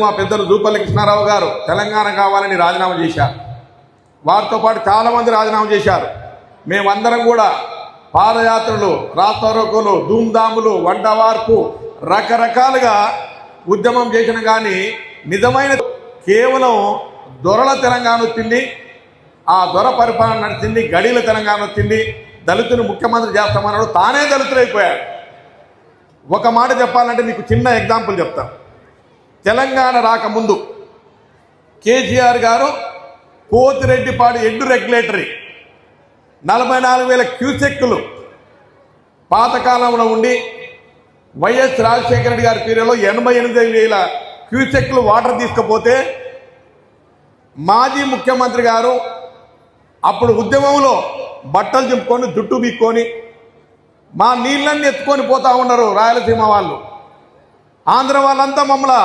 మా పెద్దలు జూపల్లి కృష్ణారావు గారు తెలంగాణ కావాలని రాజీనామా చేశారు. వారితో పాటు చాలామంది రాజీనామా చేశారు. మేమందరం కూడా పాదయాత్రలు, రాస్తారోకోలు, ధూమ్ధాములు, వంటవార్పు రకరకాలుగా ఉద్యమం చేసిన కానీ నిజమైన కేవలం దొరల తెలంగాణ వచ్చింది, ఆ దొర పరిపాలన నడిచింది, గడీల తెలంగాణ వచ్చింది, దళితులు ముఖ్యమంత్రి చేస్తామన్నాడు, తానే దళితులైపోయాడు. ఒక మాట చెప్పాలంటే మీకు చిన్న ఎగ్జాంపుల్ చెప్తాను. తెలంగాణ రాకముందు కేసీఆర్ గారు పోతిరెడ్డిపాడు ఎడ్డు రెగ్యులేటరీ 44,000 క్యూసెక్కులు పాతకాలంలో ఉండి వైఎస్ రాజశేఖర రెడ్డి గారి పీరియడ్లో 88,000 క్యూసెక్కులు వాటర్ తీసుకుపోతే మాజీ ముఖ్యమంత్రి గారు అప్పుడు ఉద్యమంలో బట్టలు చింపుకొని జుట్టు బీక్కొని మా నీళ్ళన్నీ ఎత్తుకొని పోతా ఉన్నారు రాయలసీమ వాళ్ళు. ఆంధ్ర వాళ్ళంతా మమ్మల్ని